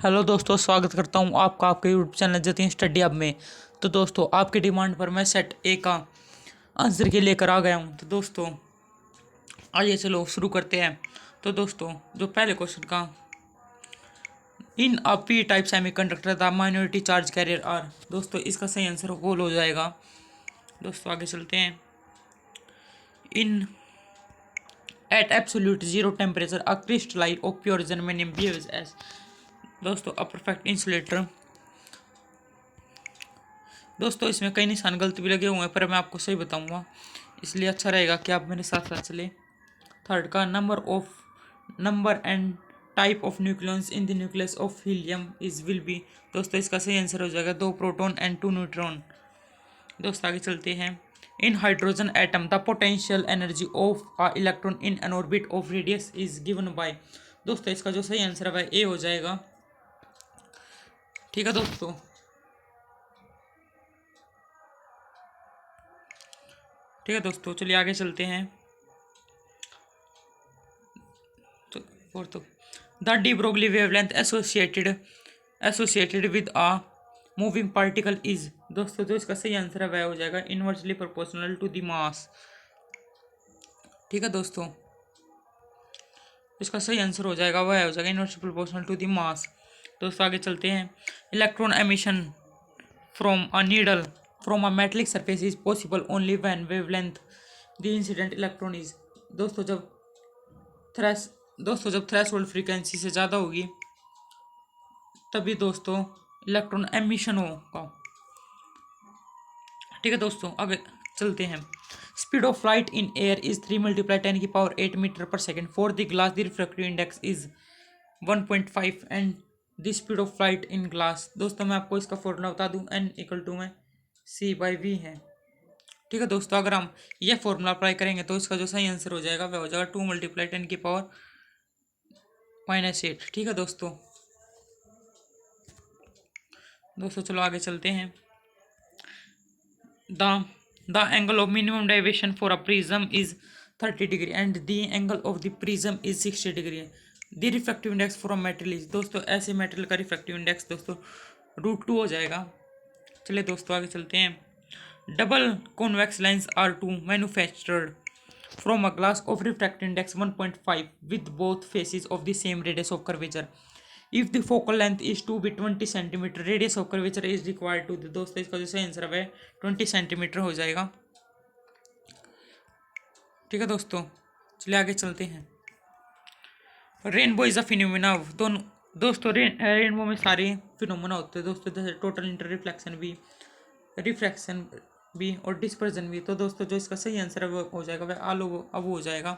Hello दोस्तों, स्वागत करता हूं आपका आपके YouTube channel Jatin study hub में। तो दोस्तों, आपकी डिमांड पर मैं सेट ए का आंसर के लेकर आ गया हूं। तो दोस्तों, आइए चलो शुरू करते हैं। तो दोस्तों, जो पहले क्वेश्चन का, in a P type semiconductor the minority charge carrier are, दोस्तों इसका सही आंसर होल हो जाएगा। दोस्तों आगे चलते हैं। In at absolute zero temperature a crystalline of pure germanium behaves as, दोस्तों अ परफेक्ट इंसुलेटर। दोस्तों इसमें कई निशान गलत भी लगे हुए हैं, पर मैं आपको सही बताऊंगा, इसलिए अच्छा रहेगा कि आप मेरे साथ साथ चले। थर्ड का, number and type of nucleus in the nucleus of helium is will be, दोस्तों इसका सही आंसर हो जाएगा 2 प्रोटॉन एंड 2 न्यूट्रॉन। दोस्तों आगे चलते हैं। In hydrogen atom the potential energy of a electron in an orbit of radius is given by, दोस्तों इसका जो सही आंसर है वह ए हो जाएगा। ठीक है दोस्तों, चलिए आगे चलते हैं। तो the de Broglie wavelength associated with a moving particle is, दोस्तों जो इसका सही आंसर है वह हो जाएगा inversely proportional to the mass. ठीक है दोस्तों, इसका सही आंसर हो जाएगा वह हो जाएगा inversely proportional to the mass. दोस्तों आगे चलते हैं। Electron emission from a needle from a metallic surface is possible only when wavelength the incident electron is, दोस्तों जब थ्रेस जब थ्रेशोल्ड फ्रीक्वेंसी से ज़्यादा होगी तभी दोस्तों इलेक्ट्रॉन एमिशन होगा। ठीक है दोस्तों, आगे चलते हैं। Speed of light in air is 3 × 10⁸ metre per second. For the glass the refractive index is 1.5 and the speed of light in glass, दोस्तों मैं आपको इसका फॉर्मूला बता दूं, n में c/v है। ठीक है दोस्तों, अगर हम यह फॉर्मूला अप्लाई करेंगे तो इसका जो सही आंसर हो जाएगा वह हो जाएगा 2 × 10⁻⁻⁸। ठीक है दोस्तों चलो आगे चलते हैं। The the angle of minimum deviation for a prism is 30 degree and the angle of the prism is 60 degree. The refractive index for a material is, दोस्तों ऐसे मेटेरियल का रिफ्रैक्टिव इंडेक्स दोस्तों √2 हो जाएगा। चलिए दोस्तों आगे चलते हैं। Double convex lens are to manufactured from a glass of refractive index 1.5 with both faces of the same radius of curvature. If the focal length is to be 20 centimetre, radius of curvature is required to, दोस्तों इसका जो सही answer है 20 centimetre हो जाएगा। ठीक है चलिए आगे चलते हैं। रेनबो इज अ फिनोमिना, दोनों दोस्तों रेनबो में सारे फिनोमिना होते हैं दोस्तों, जैसे टोटल इंटर रिफ्रैक्शन भी और डिस्पर्जन भी। तो दोस्तों जो इसका सही आंसर है वो हो जाएगा वह अब हो जाएगा।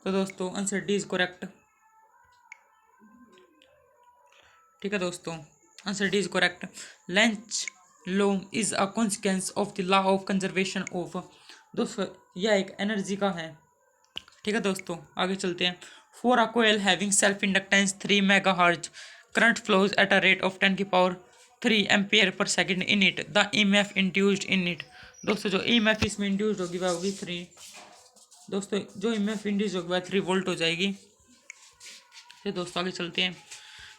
तो दोस्तों आंसर डी इज करेक्ट। ठीक है दोस्तों, answer D is correct. Lens law is a consequence of the law of conservation of, दोस्तों यह एक एनर्जी का है। ठीक है दोस्तों, आगे चलते हैं। For a coil having self inductance 3 MHz, current flows at a rate of 10⁻³ ampere per second in it, the EMF induced in it, दोस्तों जो EMF इसमें इंड्यूस्ड होगी वह होगी 3, दोस्तों जो EMF इंड्यूस होगी वह 3 वोल्ट हो जाएगी। फिर दोस्तों आगे चलते हैं।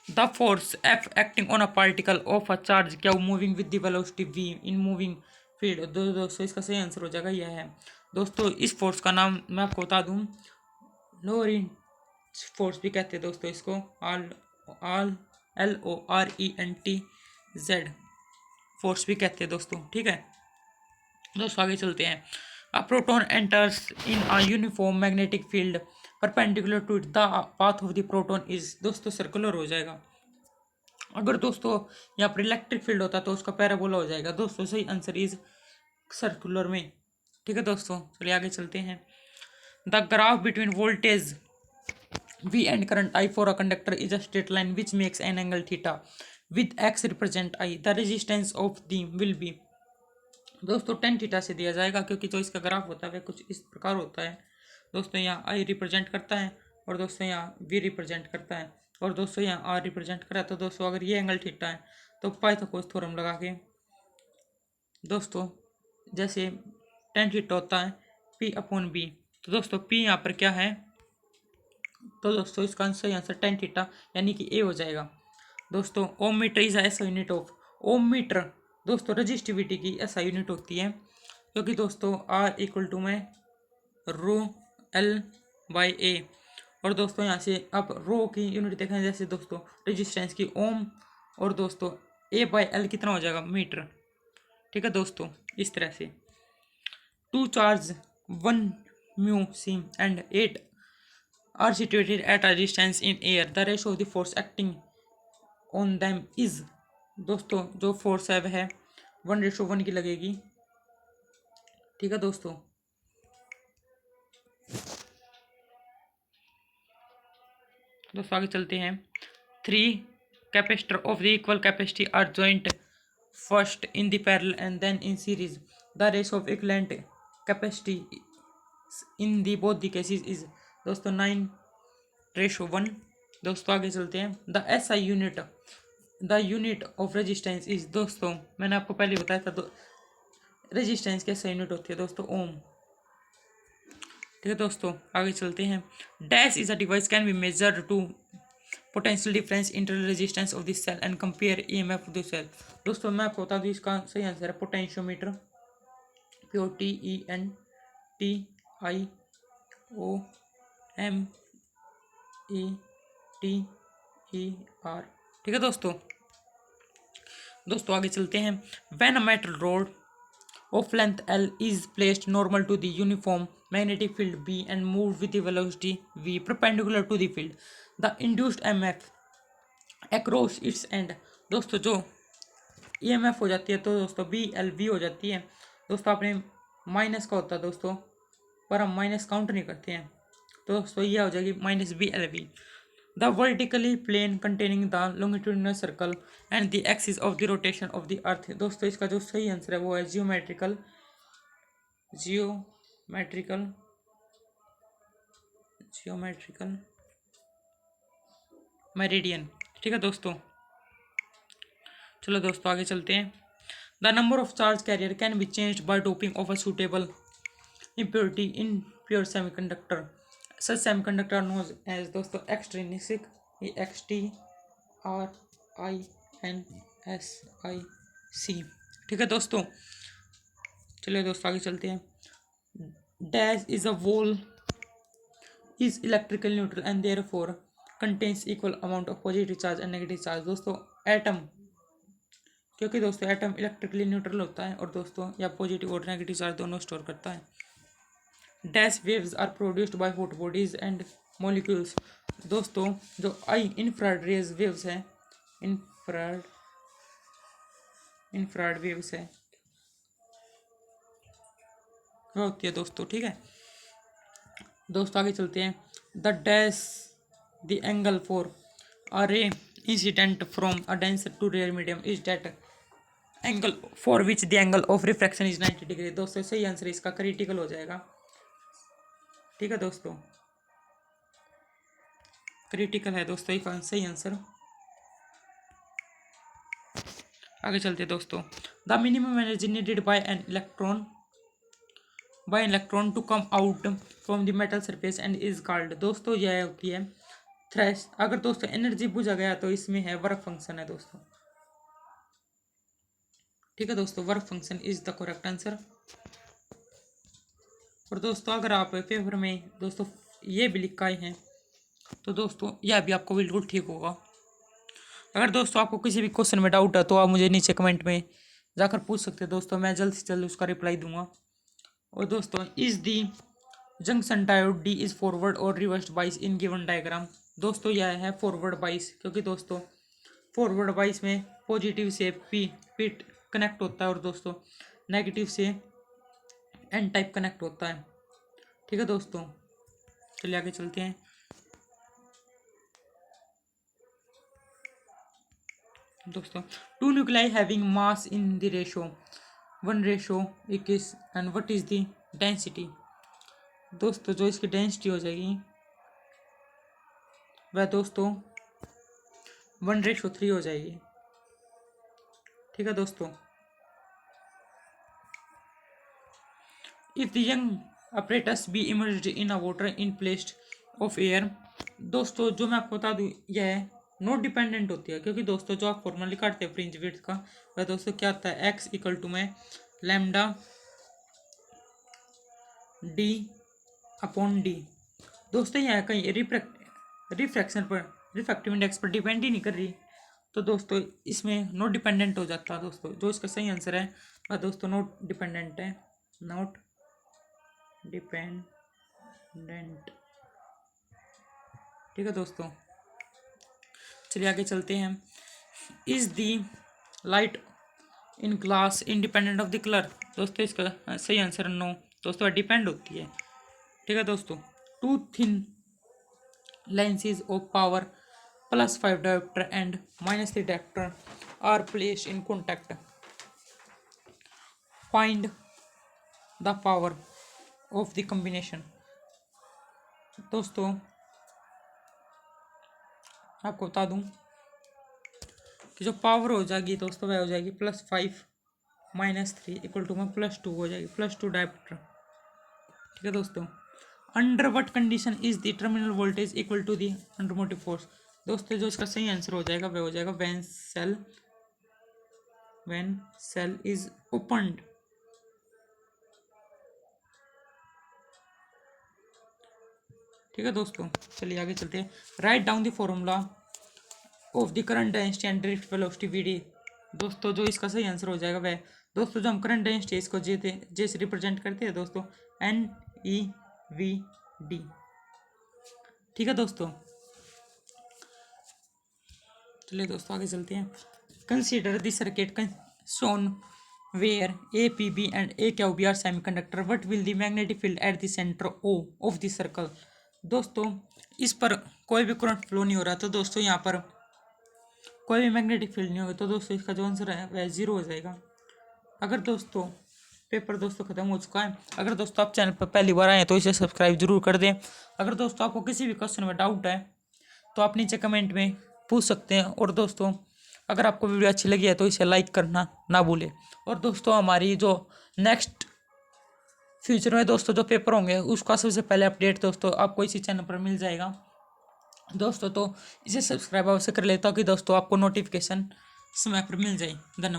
The force F acting on a particle of a charge क्या moving with the velocity v in moving field, दोस्तों इसका सही आंसर हो जाएगा यह है। दोस्तों इस फोर्स का नाम मैं आपको बता दूं, लोरेंट्ज फोर्स भी कहते हैं दोस्तों इसको, आल आल LORENTZ फोर्स भी कहते हैं दोस्तों। ठीक है दोस्तों, आगे चलते हैं। A proton enters in a uniform magnetic field perpendicular to it, the path of the proton is, दोस्तों सर्कुलर हो जाएगा। अगर दोस्तों यहाँ पर इलेक्ट्रिक फील्ड होता तो उसका पैराबोला हो जाएगा। दोस्तों सही आंसर इज सर्कुलर में। ठीक है दोस्तों, चलिए आगे चलते हैं। The graph between voltage V and current I for a conductor is a straight line which makes an angle theta with x represent I. The resistance of the will be, दोस्तों tan theta से दिया जाएगा, क्योंकि जो इसका graph होता है वह कुछ इस प्रकार होता है। दोस्तों यहाँ I रिप्रेजेंट करता है और दोस्तों यहाँ V रिप्रेजेंट करता है और दोस्तों यहाँ R रिप्रेजेंट करा। तो दोस्तों अगर ये एंगल थीटा है तो पाइथागोरस थ्योरम लगा के दोस्तों जैसे tan थीटा होता है P/B, तो दोस्तों P यहाँ पर क्या है, तो दोस्तों इसका सही आंसर टेन थीटा यानी कि ए हो जाएगा। दोस्तों ओम मीटर इज ऐसा यूनिट ऑफ ओम मीटर दोस्तों रजिस्टिविटी की ऐसा यूनिट होती है, क्योंकि दोस्तों आर इक्वल टू में रो एल बाई ए। और दोस्तों यहाँ से अब रो की यूनिट देखें, जैसे दोस्तों रेजिस्टेंस की ओम, और दोस्तों ए बाई एल कितना हो जाएगा मीटर। ठीक है दोस्तों, इस तरह से two charge one mu C and eight are situated at a distance in air, the ratio of the force acting on them is। दोस्तों जो फोर्स है वह 1:1 की लगेगी। ठीक है दोस्तों, आगे चलते हैं। Three capacitor of the equal capacity are joint first in the parallel and then in series, the ratio of equivalent capacity in the both the cases is. दोस्तों 9:1। दोस्तों आगे चलते हैं। The unit of resistance is. दोस्तों मैंने आपको पहले बताया था रेजिस्टेंस कैसा यूनिट होती है दोस्तों, ओम। ठीक है दोस्तों, आगे चलते हैं। Dash is a device can be measured to potential difference internal resistance of this cell and compare EMF of this cell. दोस्तों मैं आपको बता दूं इसका सही आंसर है पोटेंशियोमीटर, POTENTIOMETER। ठीक है दोस्तों, आगे चलते हैं। When a metal rod of length L is placed normal to the uniform magnetic field B and moved with the velocity V perpendicular to the field, the induced EMF across its end। दोस्तों जो EMF हो जाती है तो दोस्तों BLV हो जाती है। दोस्तों आपने माइनस का होता है दोस्तों, पर हम माइनस काउंट नहीं करते हैं, तो दोस्तों यह हो जाएगी -BLV। The vertically plane containing the longitudinal circle and the axis of the rotation of the earth. दोस्तों इसका जो सही आंसर है वो है जियोमेट्रिकल मेरिडियन। ठीक है दोस्तों, चलो दोस्तों आगे चलते हैं। The number of charge carrier can be changed by doping of a suitable impurity in pure semiconductor, such semiconductor are known as दोस्तों extrinsic, EXTRINSIC। ठीक है दोस्तों, चलिए दोस्तों आगे चलते हैं। Dash is a whole is electrically neutral and therefore contains equal amount of positive charge and negative charge। दोस्तों एटम, क्योंकि दोस्तों एटम इलेक्ट्रिकली न्यूट्रल होता है और दोस्तों या पॉजिटिव और नेगेटिव चार्ज दोनों स्टोर करता है। Dash waves are produced by hot bodies and molecules. दोस्तों जो इंफ्रारेड रेज वेव्स है, इंफ्रारेड वेव्स है वो होती है दोस्तों। ठीक है दोस्तों, आगे चलते हैं। The dash the angle for a ray incident from a denser to rare medium is that angle for which the angle of refraction is 90 degree. दोस्तों सही आंसर इसका क्रिटिकल हो जाएगा। ठीक है दोस्तों, क्रिटिकल है दोस्तों इसका सही आंसर। आगे चलते हैं दोस्तों। The minimum energy needed by an electron to come out from the metal surface and is called. दोस्तों यह होती है थ्रेश। अगर दोस्तों एनर्जी बुझा गया तो इसमें है वर्क फंक्शन है दोस्तों। ठीक है दोस्तों, work function is the correct answer. और दोस्तों अगर आप पेपर में दोस्तों ये भी लिखा हैं तो दोस्तों यह भी आपको बिल्कुल ठीक होगा। अगर दोस्तों आपको किसी भी क्वेश्चन में डाउट है तो आप मुझे नीचे कमेंट में जाकर पूछ सकते हैं दोस्तों, मैं जल्द से जल्द उसका रिप्लाई दूंगा। और दोस्तों is the junction diode D is forward और reverse bias in given diagram. दोस्तों यह है फॉरवर्ड बाइस, क्योंकि दोस्तों फॉरवर्ड बाइस में पॉजिटिव से पीट कनेक्ट होता है और दोस्तों नेगेटिव से एन टाइप कनेक्ट होता है। ठीक है दोस्तों, चलिए आगे चलते हैं। दोस्तों two nuclei having mass in the ratio 1:21 and what is the density. दोस्तों जो इसकी डेंसिटी हो जाएगी वह दोस्तों 1:3 हो जाएगी। ठीक है दोस्तों, if the young apparatus be immersed in a water in placed of air. दोस्तों जो मैं आपको बता दूं, यह नोट डिपेंडेंट होती है, क्योंकि दोस्तों जो आप फॉर्मूला निकालते हैं फ्रिंज विड्थ का, वह दोस्तों क्या आता है, एक्स इक्वल टू में लैम्डा डी अपॉन डी। दोस्तों यह कहीं रिफ्रैक्शन पर, रिफ्रैक्टिव इंडेक्स पर डिपेंड ही नहीं कर रही, तो दोस्तों इसमें नोट डिपेंडेंट हो जाता है। दोस्तों जो इसका सही आंसर है वह दोस्तों नोट डिपेंडेंट है, नोट डिपेंडेंट। ठीक है दोस्तों, चलिए आगे चलते हैं। Is the light in glass independent of the colour. दोस्तों इसका सही आंसर है नो। दोस्तों डिपेंड होती है। ठीक है दोस्तों, two thin lenses of power +5 diopter and -3 diopter are placed in contact. Find the power of the combination. दोस्तों आपको बता दूं कि जो पावर हो जाएगी दोस्तों वह हो जाएगी +5 -3 इक्वल टू में +2 हो जाएगी, +2 डायोप्टर। ठीक है दोस्तों, under what condition is the terminal voltage equal to the under motive force. दोस्तों जो इसका सही आंसर हो जाएगा वह हो जाएगा व्हेन सेल इज ओपनड। ठीक है दोस्तों, चलिए आगे चलते हैं। Write down the formula of the current density and drift velocity VD. दोस्तों जो इसका सही आंसर हो जाएगा वह, दोस्तों जो हम करंट डेंसिटी इसको जे से रिप्रेजेंट करते हैं दोस्तों, NEVD। ठीक है दोस्तों, चलिए दोस्तों आगे चलते हैं। Consider the circuit shown where A, P, B and A, Q, B are semiconductor. What will the magnetic field at the center O of the circle? दोस्तों इस पर कोई भी करंट फ्लो नहीं हो रहा, तो दोस्तों यहाँ पर कोई भी मैग्नेटिक फील्ड नहीं होगा, तो दोस्तों इसका जो आंसर है वह 0 हो जाएगा। अगर दोस्तों पेपर दोस्तों खत्म हो चुका है, अगर दोस्तों आप चैनल पर पहली बार आए तो इसे सब्सक्राइब जरूर कर दें। अगर दोस्तों आपको किसी भी क्वेश्चन में डाउट है तो आप नीचे कमेंट में पूछ सकते हैं। और दोस्तों अगर आपको वीडियो अच्छी लगी है तो इसे लाइक करना ना भूलें। और दोस्तों हमारी जो नेक्स्ट फ्यूचर में दोस्तों जो पेपर होंगे उसका सबसे पहले अपडेट दोस्तों आपको इसी चैनल पर मिल जाएगा दोस्तों। तो इसे सब्सक्राइब अवश्य कर ले ताकि दोस्तों आपको नोटिफिकेशन समय पर मिल जाए। धन्यवाद।